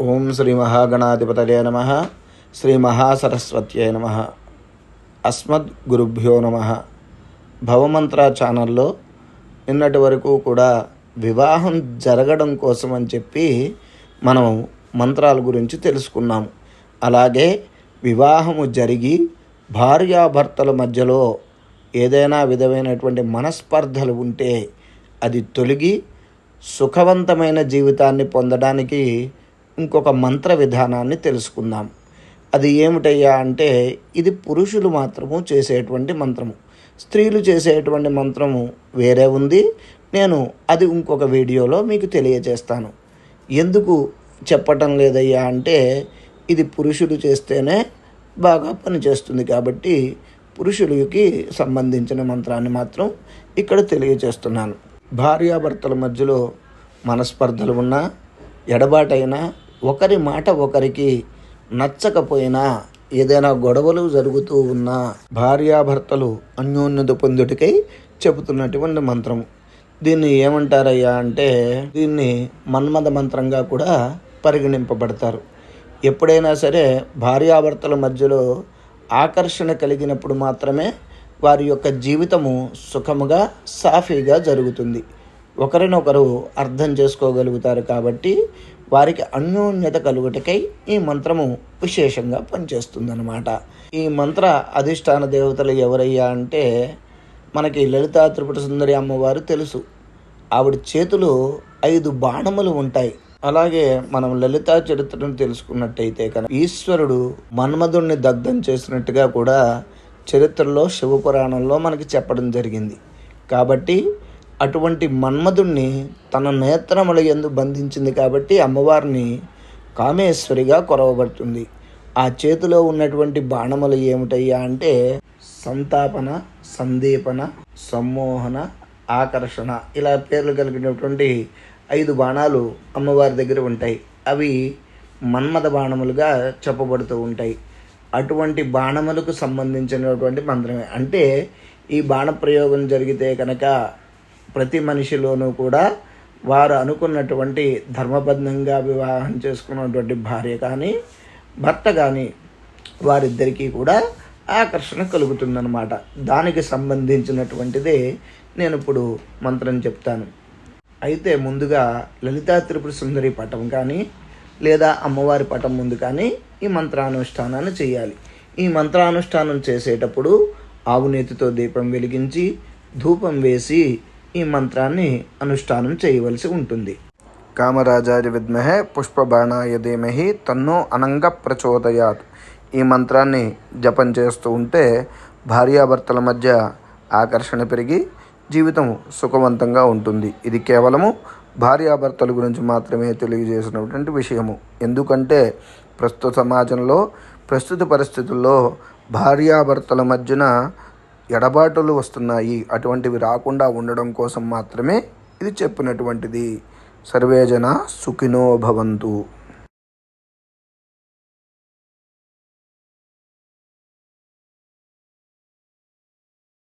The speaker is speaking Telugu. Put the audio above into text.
ఓం శ్రీ మహాగణాధిపతయే నమః. శ్రీ మహాసరస్వత్యై నమః. అస్మద్ గురుభ్యో నమః. భవమంత్ర ఛానల్లో నిన్నటి వరకు కూడా వివాహం జరగడం కోసం అని చెప్పి మనం మంత్రాల గురించి తెలుసుకున్నాము. అలాగే వివాహము జరిగి భార్యాభర్తల మధ్యలో ఏదైనా విధమైనటువంటి మనస్పర్ధలు ఉంటే అది తొలగి సుఖవంతమైన జీవితాన్ని పొందడానికి ఇంకొక మంత్ర విధానాన్ని తెలుసుకుందాం. అది ఏమిటయ్యా అంటే ఇది పురుషులు మాత్రము చేసేటువంటి మంత్రము, స్త్రీలు చేసేటువంటి మంత్రము వేరే ఉంది. నేను అది ఇంకొక వీడియోలో మీకు తెలియజేస్తాను. ఎందుకు చెప్పటం లేదయ్యా అంటే ఇది పురుషులు చేస్తేనే బాగా పనిచేస్తుంది కాబట్టి పురుషులకి సంబంధించిన మంత్రాన్ని మాత్రం ఇక్కడ తెలియజేస్తున్నాను. భార్యాభర్తల మధ్యలో మనస్పర్ధలు ఉన్నా, ఎడబాటైనా, ఒకరి మాట ఒకరికి నచ్చకపోయినా, ఏదైనా గొడవలు జరుగుతూ ఉన్నా భార్యాభర్తలు అన్యోన్యత పొందుటికై చెబుతున్నటువంటి మంత్రము. దీన్ని ఏమంటారయ్యా అంటే దీన్ని మన్మథ మంత్రంగా కూడా పరిగణింపబడతారు. ఎప్పుడైనా సరే భార్యాభర్తల మధ్యలో ఆకర్షణ కలిగినప్పుడు మాత్రమే వారి యొక్క జీవితము సుఖముగా సాఫీగా జరుగుతుంది. ఒకరినొకరు అర్థం చేసుకోగలుగుతారు కాబట్టి వారికి అన్యోన్యత కలుగుటకై ఈ మంత్రము విశేషంగా పనిచేస్తుందన్నమాట. ఈ మంత్ర అధిష్టాన దేవతలు ఎవరయ్యా అంటే మనకి లలితా త్రిపుర సుందరి అమ్మవారు తెలుసు. ఆవిడ చేతిలో 5 బాణములు ఉంటాయి. అలాగే మనం లలితా చరిత్రను తెలుసుకున్నట్టయితే కనుక ఈశ్వరుడు మన్మధుణ్ణి దగ్ధం చేసినట్టుగా కూడా చరిత్రలో శివపురాణంలో మనకి చెప్పడం జరిగింది. కాబట్టి అటువంటి మన్మధుణ్ణి తన నేత్రముల యందు బంధించింది కాబట్టి అమ్మవారిని కామేశ్వరిగా కొలవబడుతుంది. ఆ చేతిలో ఉన్నటువంటి బాణములు ఏమిటయ్యా అంటే సంతాపన, సందీపన, సమ్మోహన, ఆకర్షణ ఇలా పేర్లు కలిగినటువంటి 5 బాణాలు అమ్మవారి దగ్గర ఉంటాయి. అవి మన్మథ బాణములుగా చెప్పబడుతూ ఉంటాయి. అటువంటి బాణములకు సంబంధించినటువంటి మంత్రమే. అంటే ఈ బాణ ప్రయోగం జరిగితే కనుక ప్రతి మనిషిలోనూ కూడా వారు అనుకున్నటువంటి ధర్మబద్ధంగా వివాహం చేసుకున్నటువంటి భార్య కానీ భర్త కానీ వారిద్దరికీ కూడా ఆకర్షణ కలుగుతుందన్నమాట. దానికి సంబంధించినటువంటిదే నేను ఇప్పుడు మంత్రం చెప్తాను. అయితే ముందుగా లలితా త్రిపుర సుందరి పటం కానీ లేదా అమ్మవారి పటం ముందు కానీ ఈ మంత్రానుష్ఠానాన్ని చేయాలి. ఈ మంత్రానుష్ఠానం చేసేటప్పుడు ఆవునేతితో దీపం వెలిగించి ధూపం వేసి ఈ మంత్రాన్ని అనుష్ఠానం చేయవలసి ఉంటుంది. కామరాజాయ విద్మహే పుష్పబాణాయ ధీమహి తన్నో అనంగ ప్రచోదయాత్. ఈ మంత్రాన్ని జపం చేస్తూ ఉంటే భార్యాభర్తల మధ్య ఆకర్షణ పెరిగి జీవితం సుఖవంతంగా ఉంటుంది. ఇది కేవలము భార్యాభర్తల గురించి మాత్రమే తెలియజేసినటువంటి విషయము. ఎందుకంటే ప్రస్తుత సమాజంలో ప్రస్తుత పరిస్థితుల్లో భార్యాభర్తల మధ్యన ఎడబాటులు వస్తున్నాయి. అటువంటివి రాకుండా ఉండడం కోసం మాత్రమే ఇది చెప్పినటువంటిది. సర్వే జనా సుఖినో భవంతు.